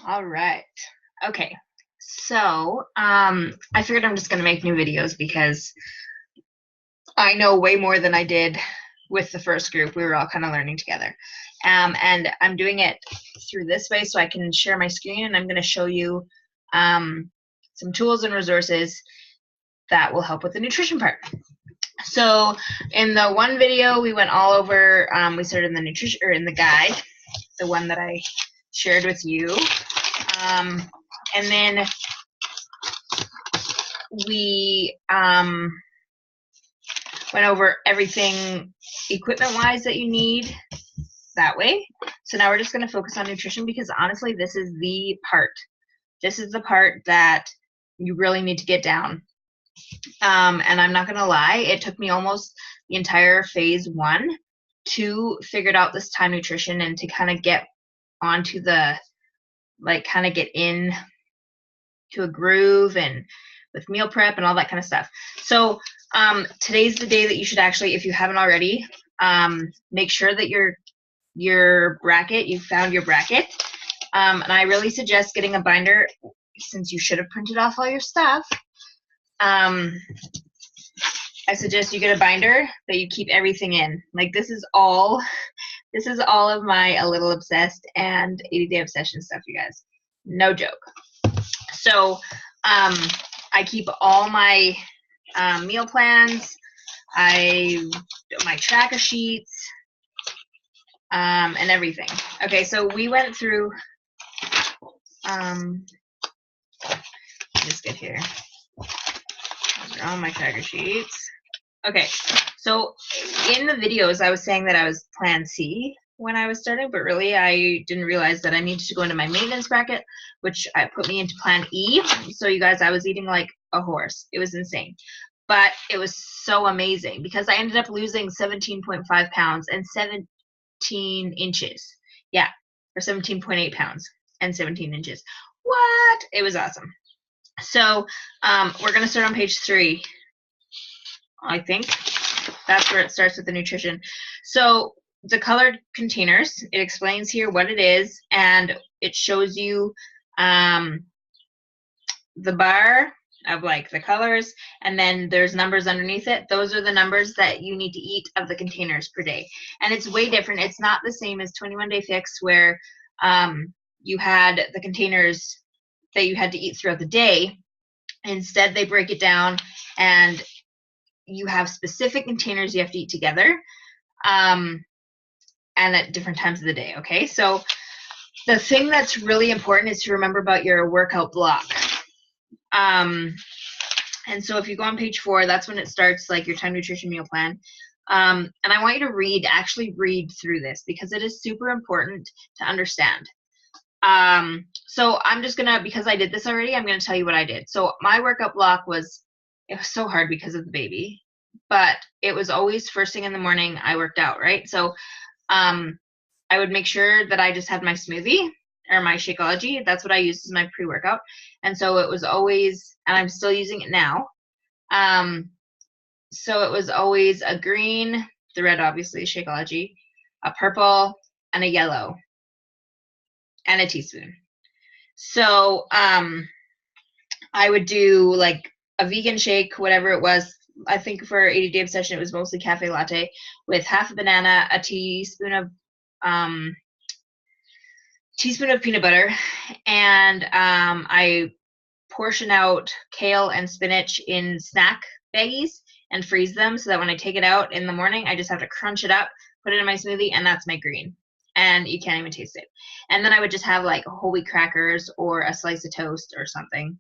All right. Okay. So, I figured I'm just gonna make new videos because I know way more than I did with the first group. We were all kind of learning together. And I'm doing it through this way so I can share my screen, and I'm gonna show you some tools and resources that will help with the nutrition part. So in the one video, we went all over, we started in the nutrition, or in the guide, the one that I shared with you. And then we went over everything equipment-wise that you need that way. So now we're just going to focus on nutrition because honestly, this is the part. This is the part that you really need to get down. And I'm not going to lie, it took me almost the entire phase 1 to figure out this time nutrition and to kind of get onto the, like, kind of get in to a groove and with meal prep and all that kind of stuff. So today's the day that you should actually, if you haven't already, make sure that your bracket, you found your bracket. And I really suggest getting a binder since you should have printed off all your stuff. I suggest you get a binder that you keep everything in. Like this is all of my A Little Obsessed and 80-Day Obsession stuff, you guys. No joke. So I keep all my meal plans, my tracker sheets, and everything. Okay, so we went through, just get here. Those are all my tracker sheets. Okay, so in the videos, I was saying that I was Plan C when I was starting, but really I didn't realize that I needed to go into my maintenance bracket, which put me into Plan E. So you guys, I was eating like a horse. It was insane. But it was so amazing because I ended up losing 17.5 pounds and 17 inches. Yeah, or 17.8 pounds and 17 inches. What? It was awesome. So we're going to start on page 3. I think that's where it starts with the nutrition. So the colored containers, it explains here what it is, and it shows you the bar of like the colors, and then there's numbers underneath it. Those are the numbers that you need to eat of the containers per day. And it's way different. It's not the same as 21 Day Fix where you had the containers that you had to eat throughout the day. Instead, they break it down and you have specific containers you have to eat together and at different times of the day, okay? So the thing that's really important is to remember about your workout block. And so if you go on page 4, that's when it starts, like your time nutrition meal plan. And I want you to actually read through this because it is super important to understand. So I'm just gonna, because I did this already, I'm gonna tell you what I did. So my workout block it was so hard because of the baby, but it was always first thing in the morning I worked out, right? So I would make sure that I just had my smoothie or my Shakeology. That's what I used as my pre-workout. And so it was always, and I'm still using it now. So it was always a green, the red obviously, Shakeology, a purple, and a yellow, and a teaspoon. So I would do like a vegan shake, whatever it was. I think for 80-Day Obsession, it was mostly cafe latte with half a banana, a teaspoon of peanut butter, and I portion out kale and spinach in snack baggies and freeze them so that when I take it out in the morning, I just have to crunch it up, put it in my smoothie, and that's my green. And you can't even taste it. And then I would just have like whole wheat crackers or a slice of toast or something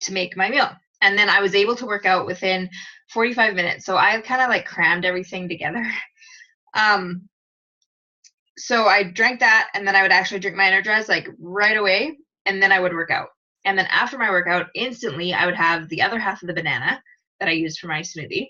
to make my meal. And then I was able to work out within 45 minutes. So I kind of like crammed everything together. So I drank that, and then I would actually drink my Energize like right away, and then I would work out. And then after my workout, instantly I would have the other half of the banana that I used for my smoothie.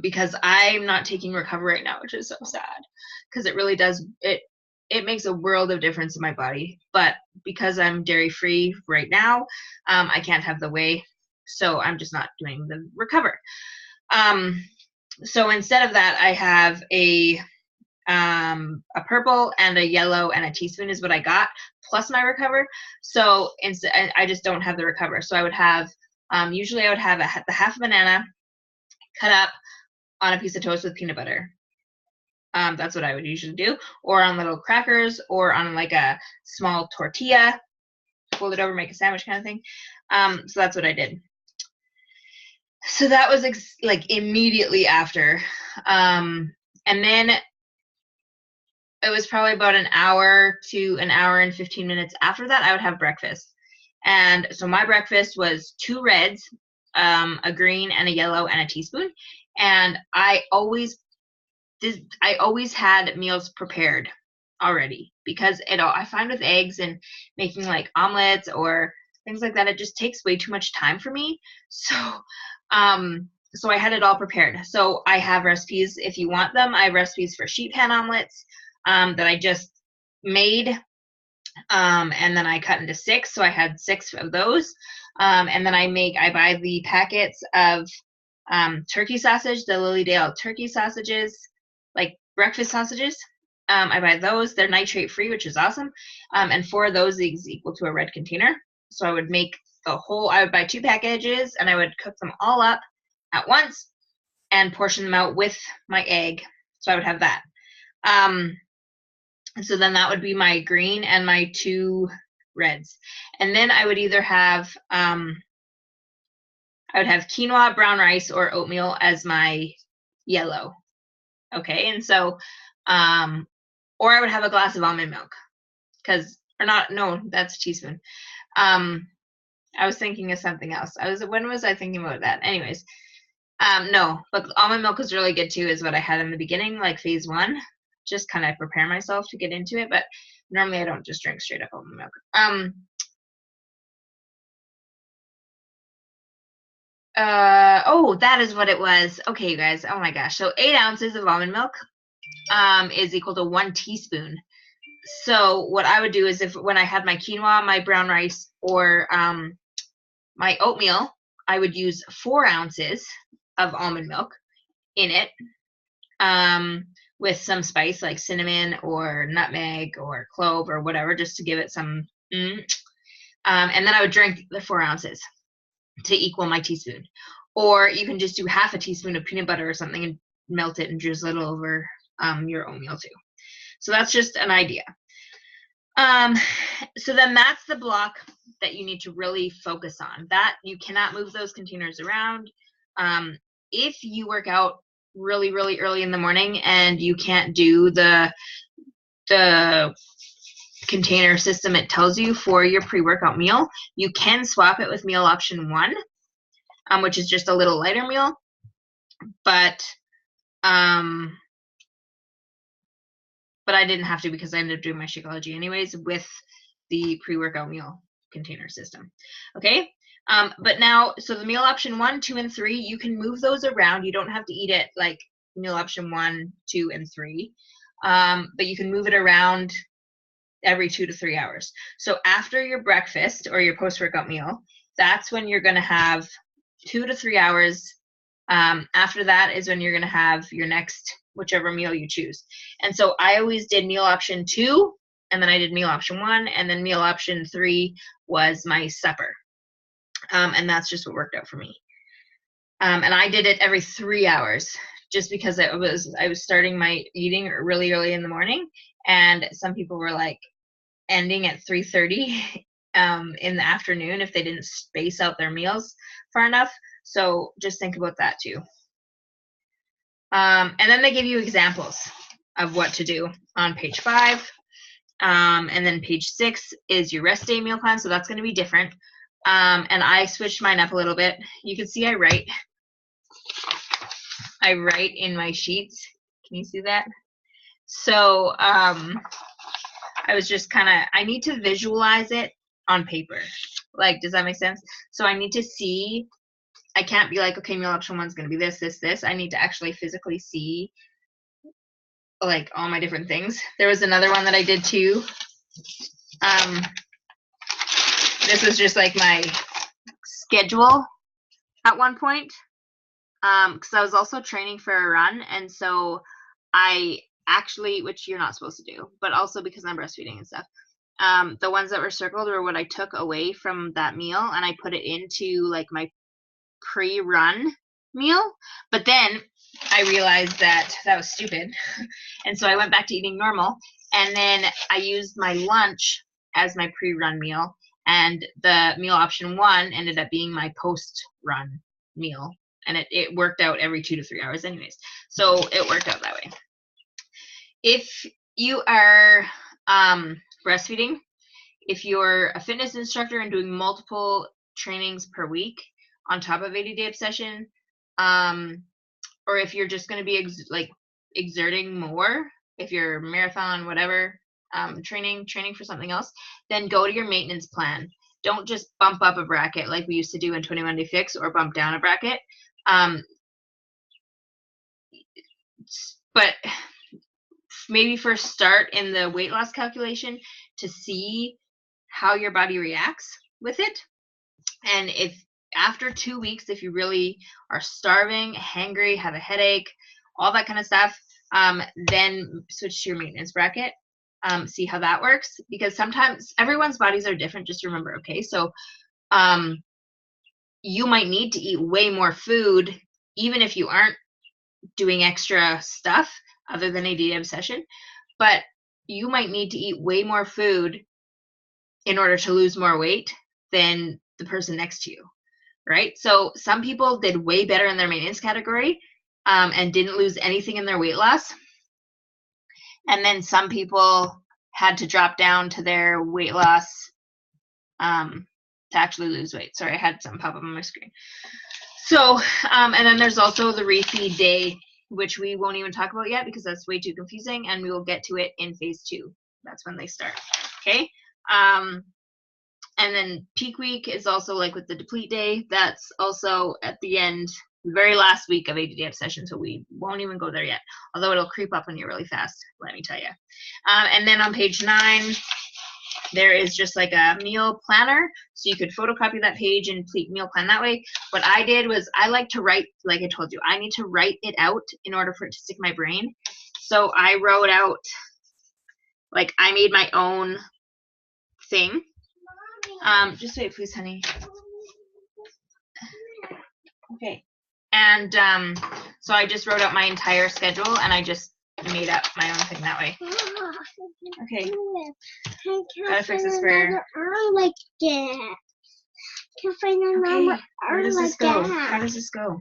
Because I'm not taking Recover right now, which is so sad, because it really does, it makes a world of difference in my body. But because I'm dairy free right now, I can't have the whey, so I'm just not doing the Recover. So instead of that, I have a a purple and a yellow and a teaspoon is what I got, plus my Recover. So I just don't have the Recover. So I would have, usually I would have the half a banana cut up on a piece of toast with peanut butter. That's what I would usually do, or on little crackers, or on like a small tortilla, fold it over, make a sandwich kind of thing. So that's what I did. So that was like immediately after. And then it was probably about an hour to an hour and 15 minutes after that, I would have breakfast. And so my breakfast was 2 reds, a green and a yellow and a teaspoon. And I always had meals prepared already, because I find with eggs and making like omelets or things like that, it just takes way too much time for me. So so I had it all prepared. So I have recipes if you want them. I have recipes for sheet pan omelets that I just made, and then I cut into 6. So I had 6 of those. And then I buy the packets of turkey sausage, the Lilydale turkey sausages, like breakfast sausages. I buy those. They're nitrate free, which is awesome. And 4 of those is equal to a red container. So I would make I would buy 2 packages, and I would cook them all up at once and portion them out with my egg. So I would have that. So then that would be my green and my 2 reds. And then I would either have quinoa, brown rice, or oatmeal as my yellow. Okay, and so, or I would have a glass of almond milk, that's a teaspoon. I was thinking of something else. When was I thinking about that? Anyways, no, but almond milk is really good too, is what I had in the beginning, like phase 1, just kind of prepare myself to get into it. But normally I don't just drink straight up almond milk. Oh, that is what it was. Okay, you guys. Oh my gosh. So 8 ounces of almond milk is equal to 1 teaspoon. So what I would do is, when I had my quinoa, my brown rice, or my oatmeal, I would use 4 ounces of almond milk in it, with some spice like cinnamon or nutmeg or clove or whatever, just to give it some. And then I would drink the 4 ounces to equal my teaspoon. Or you can just do half a teaspoon of peanut butter or something and melt it and drizzle it over your oatmeal too. So that's just an idea. So then that's the block that you need to really focus on. That you cannot move those containers around. If you work out really, really early in the morning and you can't do the container system it tells you for your pre-workout meal, you can swap it with meal option 1, which is just a little lighter meal. But I didn't have to, because I ended up doing my Shakeology anyways with the pre-workout meal container system. Okay, but now, so the meal option 1, 2, and 3, you can move those around. You don't have to eat it like meal option 1, 2, and 3, but you can move it around every 2 to 3 hours. So after your breakfast or your post-workout meal, that's when you're going to have 2 to 3 hours. After that is when you're going to have your next whichever meal you choose. And so I always did meal option 2, and then I did meal option 1, and then meal option 3 was my supper. And that's just what worked out for me. And I did it every 3 hours, just because I was starting my eating really early in the morning, and some people were like ending at 3:30 in the afternoon if they didn't space out their meals far enough. So just think about that too. And then they give you examples of what to do on page 5. And then page 6 is your rest day meal plan. So that's going to be different. And I switched mine up a little bit. You can see I write in my sheets. Can you see that? So I was just I need to visualize it on paper. Like, does that make sense? So I need to see. I can't be like, okay, meal option 1 is going to be this, this, this. I need to actually physically see, like, all my different things. There was another one that I did too. This was just like my schedule at one point, because I was also training for a run, and so I actually, which you're not supposed to do, but also because I'm breastfeeding and stuff. The ones that were circled were what I took away from that meal, and I put it into like my pre-run meal. But then I realized that that was stupid, and so I went back to eating normal. And then I used my lunch as my pre-run meal, and the meal option 1 ended up being my post-run meal, and it worked out every 2 to 3 hours anyways. So it worked out that way. If you are breastfeeding, if you're a fitness instructor and doing multiple trainings per week on top of 80-day obsession, or if you're just going to be exerting more, if you're marathon, whatever, training for something else, then go to your maintenance plan. Don't just bump up a bracket like we used to do in 21 Day Fix, or bump down a bracket. But maybe first start in the weight loss calculation to see how your body reacts with it. And if after 2 weeks, if you really are starving, hangry, have a headache, all that kind of stuff, then switch to your maintenance bracket. See how that works, because sometimes everyone's bodies are different, just remember, okay? So you might need to eat way more food, even if you aren't doing extra stuff other than 80-day obsession, but you might need to eat way more food in order to lose more weight than the person next to you, right? So some people did way better in their maintenance category and didn't lose anything in their weight loss. And then some people had to drop down to their weight loss to actually lose weight. Sorry, I had something pop up on my screen. So, and then there's also the refeed day, which we won't even talk about yet because that's way too confusing, and we will get to it in phase 2. That's when they start, okay? And then peak week is also like with the deplete day. That's also at the end, the very last week of 80-day obsession, so we won't even go there yet, although it'll creep up on you really fast, let me tell you. And then on page 9, there is just like a meal planner, so you could photocopy that page and meal plan that way. What I did was I like to write, like I told you, I need to write it out in order for it to stick in my brain. So I wrote out, like I made my own thing. Just wait, please, honey. Okay. And so I just wrote out my entire schedule, and I just made up my own thing that way. Okay. Gotta fix this prayer. Like that. Can find another Where does this go? How does this go?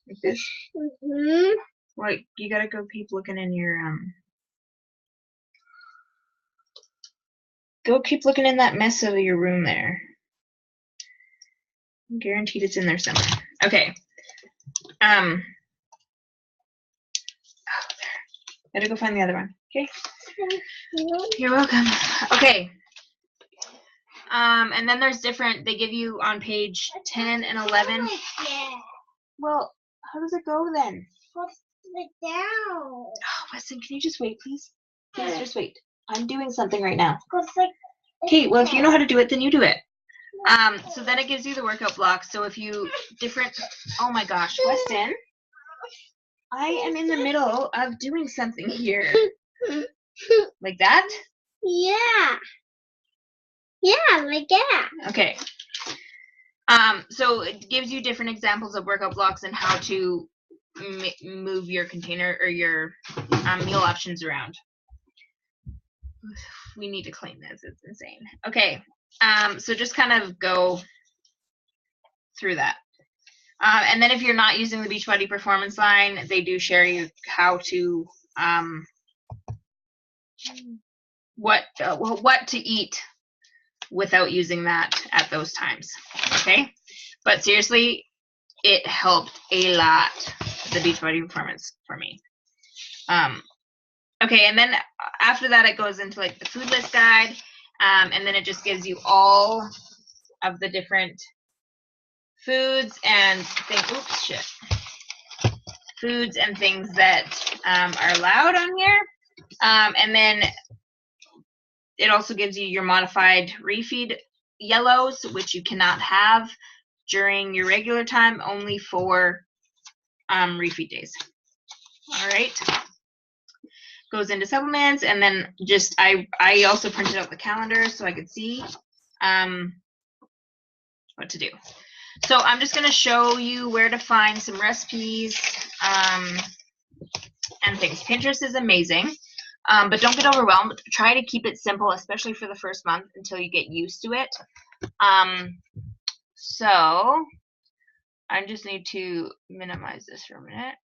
Like this? Mm-hmm. What? You gotta go keep looking in your Go keep looking in that mess of your room there. I'm guaranteed it's in there somewhere. Okay. Oh, there. Gotta go find the other one. Okay. You're welcome. Okay. And then there's different, they give you on page 10 and 11. Well, how does it go then? Put it down. Oh, Weston, can you just wait, please? Please just wait. I'm doing something right now. Okay, well, if you know how to do it, then you do it. So then it gives you the workout blocks. So if you oh my gosh, Weston, I am in the middle of doing something here. Like that? Yeah. Yeah, like that. Okay. So it gives you different examples of workout blocks and how to move your container or your meal options around. We need to clean this. It's insane. Okay. So just kind of go through that. And then if you're not using the Beachbody Performance line, they do share you how to what to eat without using that at those times. Okay, but seriously, it helped a lot, the Beachbody Performance, for me. Okay, and then after that, it goes into like the food list guide, and then it just gives you all of the different foods and things. Oops, shit. Foods and things that are allowed on here, and then it also gives you your modified refeed yellows, which you cannot have during your regular time, only for refeed days. All right. goes into supplements, and then just I also printed out the calendar so I could see what to do. So I'm just going to show you where to find some recipes and things. Pinterest is amazing, but don't get overwhelmed. Try to keep it simple, especially for the first month until you get used to it. So I just need to minimize this for a minute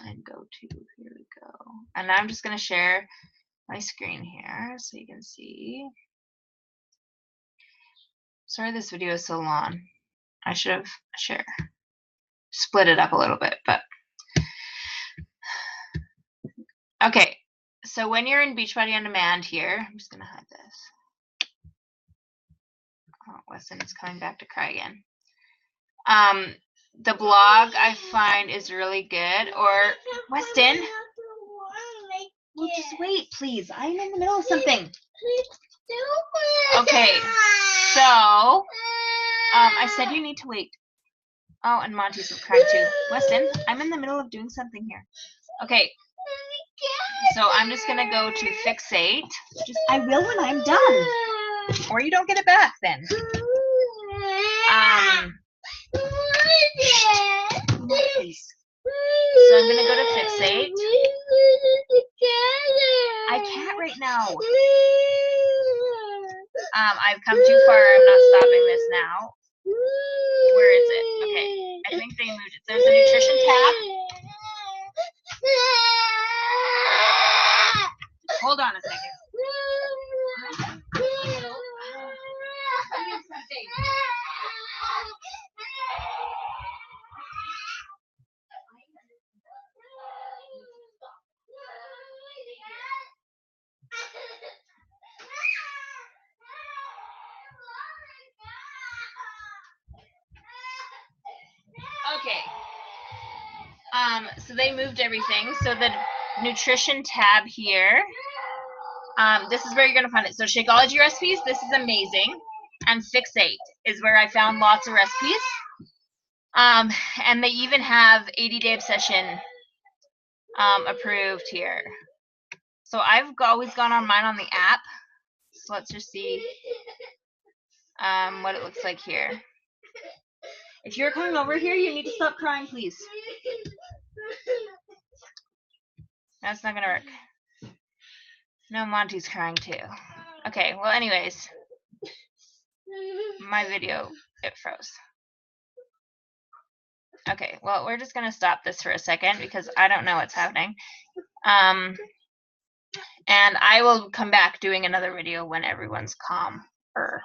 and go to, here we go. And I'm just going to share my screen here so you can see. Sorry this video is so long. I should have split it up a little bit, but okay. So when you're in Beachbody On Demand here, I'm just going to hide this. Oh, Weston is coming back to cry again. The blog I find is really good. Or Weston, well, just wait, please. I'm in the middle of something. Okay, so I said you need to wait. Oh, and Monty's crying too. Weston, I'm in the middle of doing something here. Okay, so I'm just gonna go to Fixate. I will when I'm done, or you don't get it back then. Please. So I'm gonna go to Fixate. I can't right now. I've come too far. I'm not stopping this now. Where is it? Okay, I think they moved it. There's a nutrition tab. Hold on a second. Okay. So they moved everything. So the nutrition tab here, this is where you're going to find it. So Shakeology recipes, this is amazing. And Fixate is where I found lots of recipes. And they even have 80-day obsession approved here. So I've always gone on mine on the app. So let's just see what it looks like here. If you're coming over here, you need to stop crying, please. That's not gonna work. No, Monty's crying too. Okay, well anyways. My video, it froze. Okay, well we're just gonna stop this for a second because I don't know what's happening. And I will come back doing another video when everyone's calmer.